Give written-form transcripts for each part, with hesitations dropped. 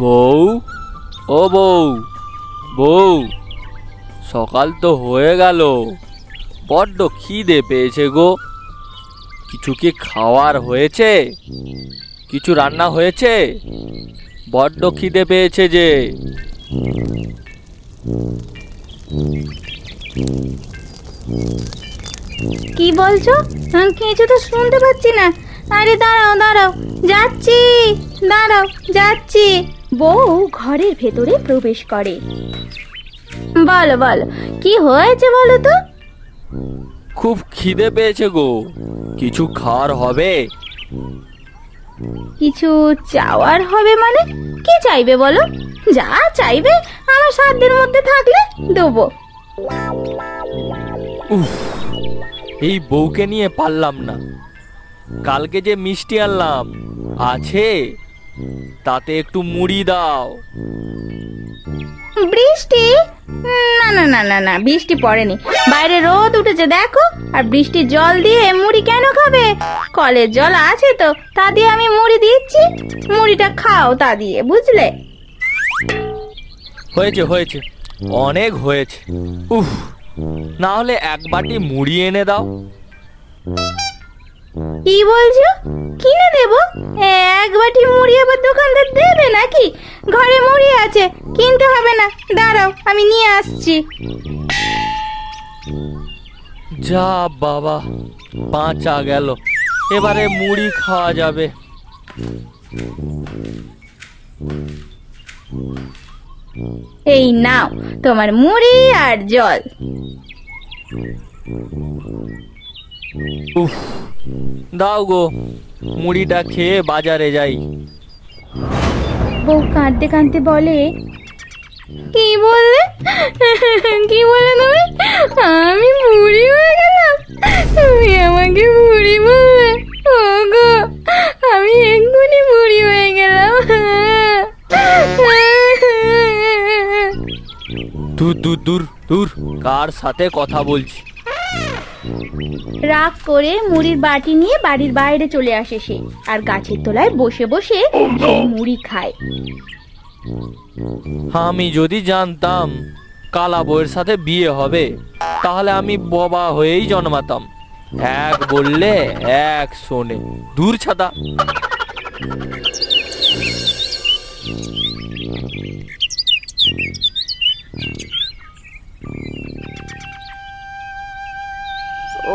বউ, ও বউ, বউ, সকাল তো হয়ে গেল, বড্ড খিদে পেয়েছে গো। কিছু কি খাওয়ার হয়েছে? কিছু রান্না হয়েছে? বড্ড খিদে পেয়েছে যে। কি বলছো? কিছু তো শুনতে পাচ্ছি না। আরে দাঁড়াও দাঁড়াও, যাচ্ছি, দাঁড়াও যাচ্ছি। বউ ঘরের ভেতরে প্রবেশ করে। বলো বলো, কি হয়েছে বলো তো। খুব খিদে পেয়েছে গো, কিছু খাওয়ার হবে? কিছু চাওয়ার হবে মানে? কি চাইবে বলো? যা চাইবে আমার সাধ্যের মধ্যে থাকলে দেবো। উফ, এই বউকে নিয়ে পারলাম না। কালকে যে মিষ্টি আনলাম আছে, তাতে একটু মুড়ি দাও। বৃষ্টি? না না না না না, বৃষ্টি পড়েনি, বাইরে রোদ উঠেছে দেখো। আর বৃষ্টির জল দিয়ে মুড়ি কেন খাবে? কলের জল আছে তো, তা দিয়ে আমি মুড়ি দিচ্ছি, মুড়িটা খাও তা দিয়ে, বুঝলে? হয়েছে হয়েছে, অনেক হয়েছে। উফ, না হলে এক বাটি মুড়ি এনে দাও। কি বলছো? কিনে দেবো? এক বাটি মুড়ি আবার দোকানদার দেবে নাকি? ঘরে মুড়ি আছে, কিনতে হবে না, দাঁড়াও আমি নিয়ে আসছি। যা বাবা, বাঁচা গেল, এবারে মুড়ি খাওয়া যাবে। এই নাও তোমার মুড়ি আর জল। উফ, দাও গো, মুড়িটা খেয়ে বাজারে যাই। বউ কাঁদতে কাঁদতে বলে, কি বললে? কি বলে তুমি? আমি বুড়ি হয়ে গেলাম? তুমি আমাকে বুড়ি বললে? ওগো, আমি এক্ষুনি বুড়ি হয়ে গেলাম। দূর দূর দূর দূর, কার সাথে কথা বলছি? রাগ করে মুড়ির বাটি নিয়ে বাড়ির বাইরে চলে আসে সে, আর গাছের তলায় বসে বসে সেই মুড়ি খায়। আমি যদি জানতাম কালা বউয়ের সাথে বিয়ে হবে, তাহলে আমি বোবা হয়েই জন্মাতাম। এক বললে এক শোনে, দূর ছাতা।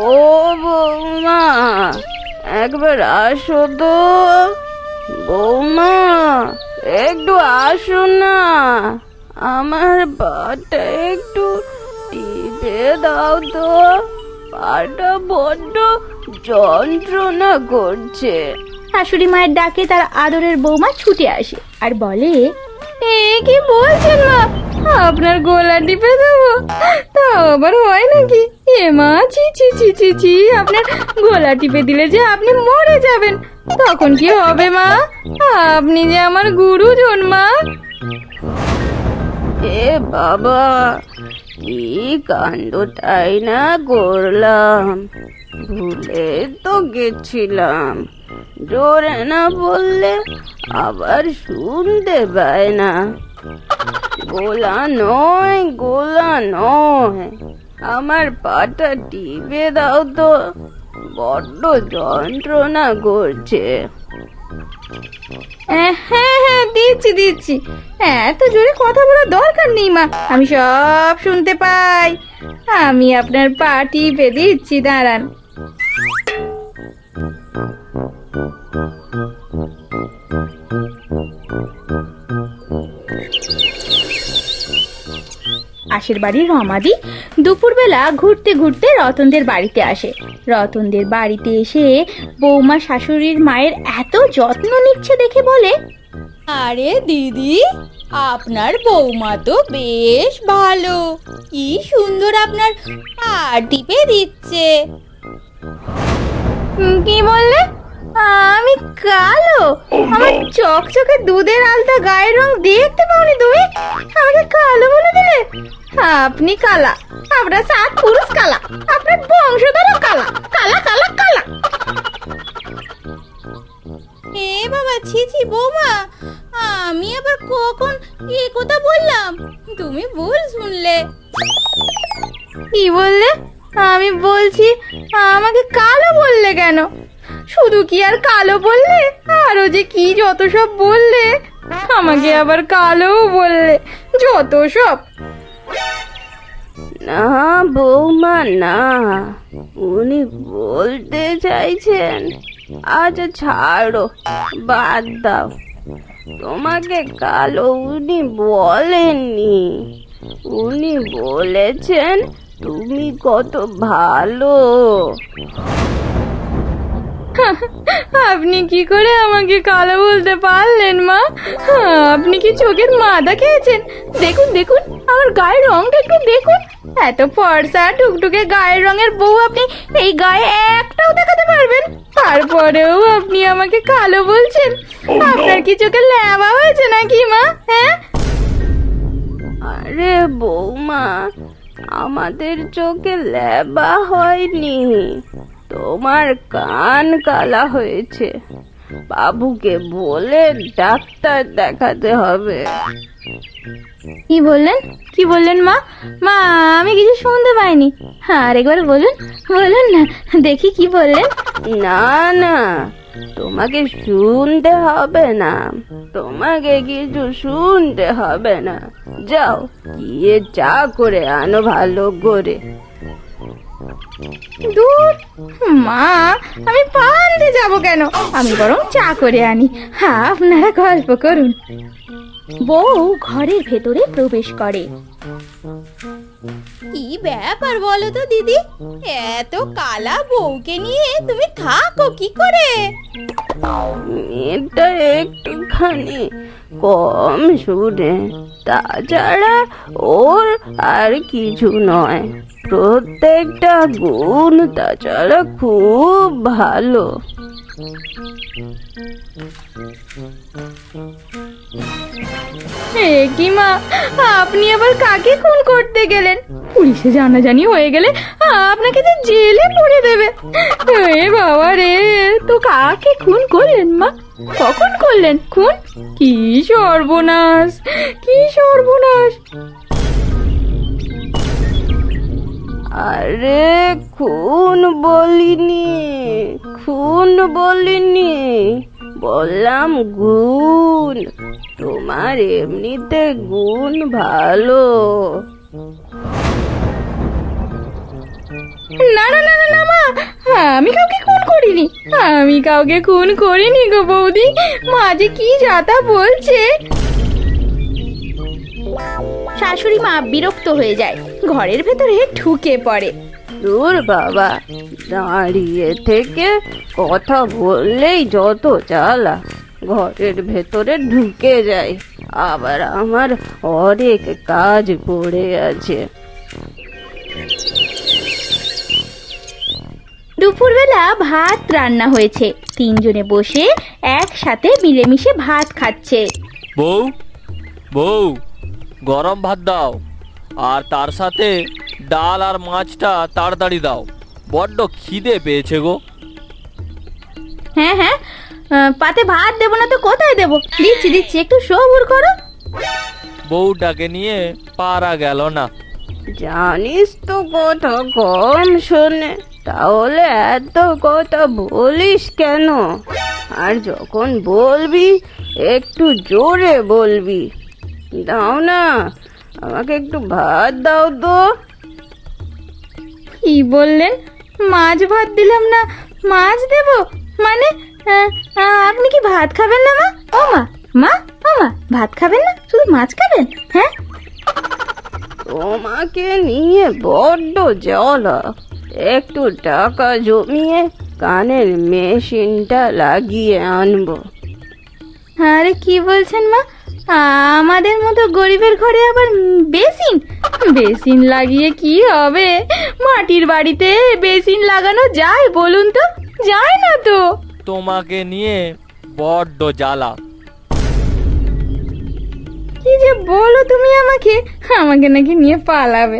ও বৌমা, একবার আসো তো। বৌমা, একটু আসো না, আমার পাটা একটু টিপে দাও তো, পাটা বড্ড যন্ত্রণা করছে। শাশুড়ি মায়ের ডাকে তার আদরের বৌমা ছুটে আসে আর বলে, এ কি বলছেন মা, আপনার গলা টিপে দেবো? তাও আবার হয় নাকি? এ মা, ছি ছি ছি ছি ছি, আপনার গলা টিপে দিলে যে আপনি মরে যাবেন, তখন কি হবে মা? আপনি যে আমার গুরুজন মা। এ বাবা, কি কাণ্ড তাই না করলাম, ভুলে তো গেছিলাম। জোরে না বললে আবার শুনতে পায় না। গোলা নয়, গোলা নয়, আমার পাটা টিপে দাও তো, বড্ড যন্ত্রণা করছে। হ্যাঁ হ্যাঁ, দিচ্ছি দিচ্ছি, এত জোরে কথা বলার দরকার নেই মা, আমি সব শুনতে পাই। আমি আপনার পা টিপে দিচ্ছি, দাঁড়ান। পাশের বাড়ির রমাদি দুপুরবেলা ঘুরতে ঘুরতে রতনদের বাড়িতে আসে। রতনদের বাড়িতে এসে বৌমা শাশুড়ির মায়ের এত যত্ন নিচ্ছে দেখে বলে, আরে দিদি, আপনার বৌমা তো বেশ ভালো, কি সুন্দর আপনার পা টিপে দিচ্ছে। কি বললে? আমি কালো? আমার চকচকে দুধের আলতা গায়ের রং দেখতে পাওনি তুমি? আমাকে কালো বলে দিলে? আপনি কালা, আপনার সাত পুরুষ কালা, আপনার বংশধরও কালা, কালা কালা কালা। এ বাবা, ছি ছি বৌমা, আমি আবার কখন এ কথা বললাম? তুমি ভুল শুনলে। কি বললে? আমি বলছি আমাকে কালো বললে কেন? শুধু কি আর কালো বললে, আরো যে কি যত সব বললে। আমাকে আবার কালো বললে, যত সব। না বৌমা না, উনি বলতে চাইছেন। আচ্ছা ছাড়ো, বাদ দাও। তোমাকে কালো উনি বলেননি, উনি বলেছেন তুমি কত ভালো। আপনি কি করে আমাকে কালো বলতে পারলেন মা? আপনি কি চোখের মাথা খেয়েছেন? দেখুন দেখুন, আমার গায়ের রংটা একটু দেখুন। এত ফর্সা টুকটুকে গায়ের রঙের বউ আপনি এই গায়ে একটাও দেখাতে পারবেন? তারপরেও আপনি আমাকে কালো বলছেন? আপনার কি চোখে ল্যাবা হয়েছে নাকি মা? হ্যাঁ? আরে বৌমা, আমাদের চোখে ল্যাবা হয়নি, তোমার কান কালা হয়েছে। বাবুকে বলে ডাক্তার দেখাতে হবে। কি বললেন? কি বললেন মা? মা, আমি কিছু শুনতে পাইনি। আর একবার বলুন, বলুন না দেখি কি বললেন। না না, তোমাকে শুনতে হবে না, তোমাকে কিছু শুনতে হবে না। যাও গিয়ে চা করে আনো ভালো করে। দূর মা, আমি পান্ডে যাব কেন? আমি বরং চা করে আনি, আপনারা গল্প করুন। বউ ঘরের ভেতরে প্রবেশ করে। কি ব্যাপার বলো তো দিদি, এত কালা বউকে নিয়ে তুমি থাকো কি করে? এটা একটুখানি কম শুনে, তাছাড়া ওর আর কিছু নয়। প্রত্যেকটা গুণ তাছাড়া খুব ভালো। কি মা, আপনি আবার কাকে খুন করতে গেলেন? পুলিশে জানাজানি হয়ে গেলে আপনাকে তো জেলে পড়ে দেবে। এ বাবা রে, তো কাকে খুন করলেন মা? কখন করলেন খুন? কি সর্বনাশ, কি সর্বনাশ! আরে খুন বলিনি, খুন বলিনি, বললাম গুণ। তোমার এমনিতে গুণ ভালো। না না না না মা, আমি কাউকে খুন করিনি, আমি কাউকে খুন করিনি গো বৌদি। মা যে কি যাতা বলছে। শাশুড়ি মা বিরক্ত হয়ে যায়, ঘরের ভেতরে ঢুকে পড়ে। দূর বাবা, দাঁড়িয়ে থেকে কথা বললেই যত জ্বালা। ঘরের ভেতরে ঢুকে যায়, আবার আমার অনেক কাজ পড়ে আছে। দুপুরবেলা ভাত রান্না হয়েছে, তিনজনে বসে একসাথে মিলেমিশে ভাত খাচ্ছে। বউ, বউ, গরম ভাত দাও, আর তার সাথে ডাল আর মাছটা তাড়াতাড়ি দাও, বড্ড খিদে পেয়েছে গো। হ্যাঁ হ্যাঁ, পাতে ভাত দেবো না তো কোথায় দেবো? দিচ্ছি দিচ্ছি, একটু সবুর করো। বউটাকে নিয়ে পারা গেল না। জানিস তো কথা কম শোনে, তাহলে এত কথা বলিস কেন? আর যখন বলবি একটু জোরে বলবি। দাও না, আমাকে একটু ভাত দাও তো। কি বললেন? মাছ ভাত দিলাম না, মাছ দেব মানে? আপনি কি ভাত খাবেন না মা? ও মা, মা, ও মা, ভাত খাবেন না, শুধু মাছ খাবেন? হ্যাঁ, তোমাকে নিয়ে বড্ড জ্বালা। একটু টাকা জমিয়ে কানের মেশিনটা লাগিয়ে আনবো। আরে কি বলছেন মা? আমাদের মতো গরিবের ঘরে আবার বেসিন? বেসিন লাগিয়ে কি হবে? মাটির বাড়িতে বেসিন লাগানো যায় বলুন তো? যায় না তো। তোমাকে নিয়ে বড্ড জ্বালা। কি যে বলো তুমি আমাকে, আমাকে নাকি নিয়ে পালাবে?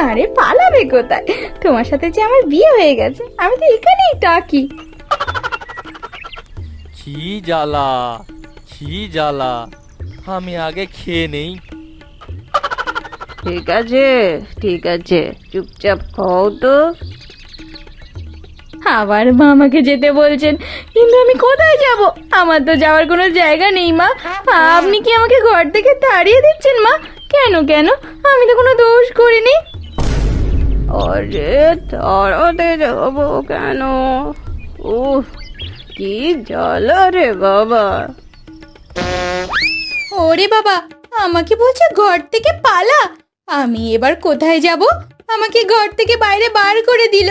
আরে পালাবে কোথায়? তোমার সাথে যে আমার বিয়ে হয়ে গেছে, আমি তো এখানেই থাকি। ছি জ্বালা, ছি কি জ্বালা, আমি আগে খেয়ে নেই। ঠিক আছে ঠিক আছে, চুপচাপ খাও তো। আবার মা আমাকে যেতে বলছেন, কিন্তু আমি কোথায় যাব? আমার তো যাওয়ার কোনো জায়গা নেই মা। আপনি কি আমাকে ঘর থেকে তাড়িয়ে দিচ্ছেন মা? কেন কেন? আমি তো কোনো দোষ করিনি। আরে তাড়াতে যাবো কেন? উফ, কি জ্বালা রে বাবা। ওরে বাবা, আমাকে বলছে ঘর থেকে পালা। আমি এবার কোথায় যাব? আমাকে ঘর থেকে বাইরে বার করে দিল।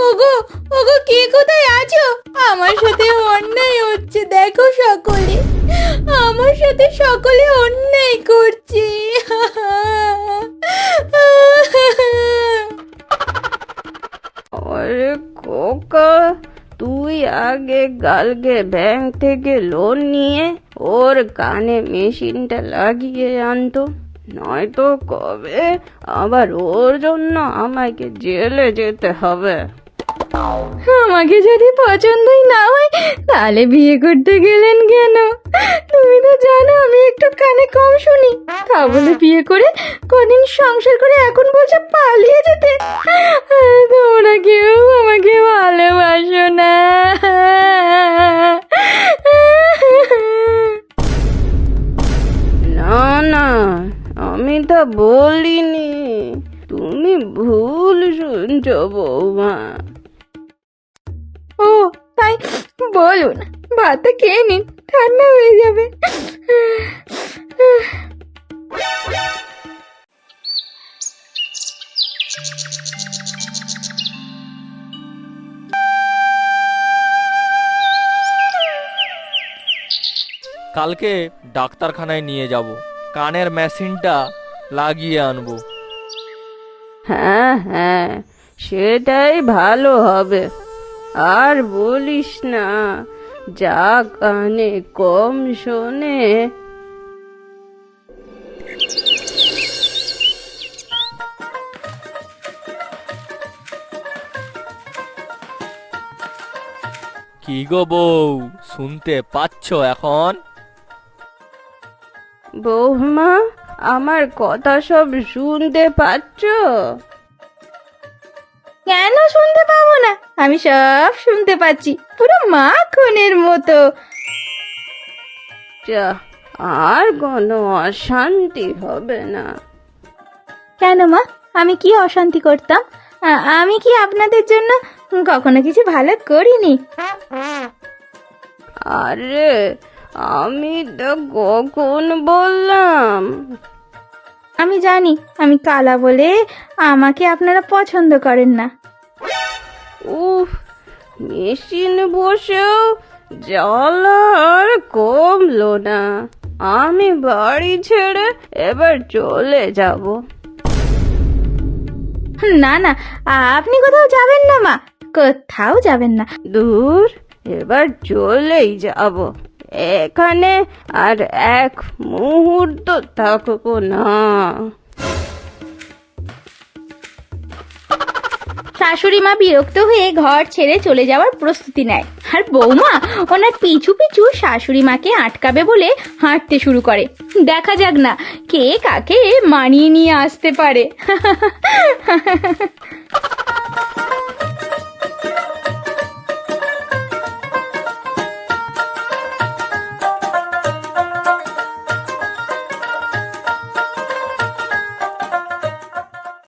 ওগো ওগো, কে কোথায় আছো? আমার সাথে অন্যায় হচ্ছে, দেখো সকলে। আমার সাথে সকলে অন্যায় করছে। আরে খোকা, তুই আগে কালকে ব্যাংক থেকে লোন নিয়ে ওর কানে মেশিনটা লাগিয়ে আনতো, নয়তো কবে আবার ওর জন্য আমাকে জেলে যেতে হবে। আমাকে যদি পছন্দই না হয় তাহলে বিয়ে করতে গেলেন কেন? তুমি তো জানো আমি একটু কানে কম শুনি। তা বলে বিয়ে করে কদিন সংসার করে এখন বলছে পালিয়ে যেতে। তোমরা কেউ আমাকে ভালোবাসো না। না না, আমি তা বলিনি, তুমি ভুল শুনছো বৌমা। ও তাই বলুন, ভাতটা খেয়ে নিন, ঠান্ডা হয়ে যাবে। কালকে ডাক্তারখানায় নিয়ে যাব, কানের মেশিনটা লাগিয়ে আনবো। হ্যাঁ হ্যাঁ, সেটাই ভালো হবে। আর বলিস না, যা কানে কম শোনে। কি গো বউ, শুনতে পাচ্ছ এখন? বৌমা, আমার কথা সব শুনতে পাচ্ছ? কেন শুনতে পাবো না? আমি সব শুনতে পাচ্ছি, পুরো মাখনের মতো। যা, আর কোনো অশান্তি হবে না। কেন মা, আমি কি অশান্তি করতাম? আমি কি আপনাদের জন্য কখনো কিছু ভালো করিনি? আরে, আমি তো কখন বললাম? আমি জানি আমি কালা বলে আমাকে আপনারা পছন্দ করেন না। উফ, মেশিন বসেও জ্বালা আর কমলো না। আমি বাড়ি ছেড়ে এবার চলে যাব। না না, আপনি কোথাও যাবেন না মা, কোথাও যাবেন না। দূর, এবার চলেই যাব। এখানে আর এক মুহূর্ত থাকবো না। শাশুড়ি মা বিরক্ত হয়ে ঘর ছেড়ে চলে যাওয়ার প্রস্তুতি নেয়, আর বৌমা ওনার পিছু পিছু শাশুড়ি মাকে আটকাবে বলে হাঁটতে শুরু করে। দেখা যাক না কে কাকে মানিয়ে নিয়ে আসতে পারে।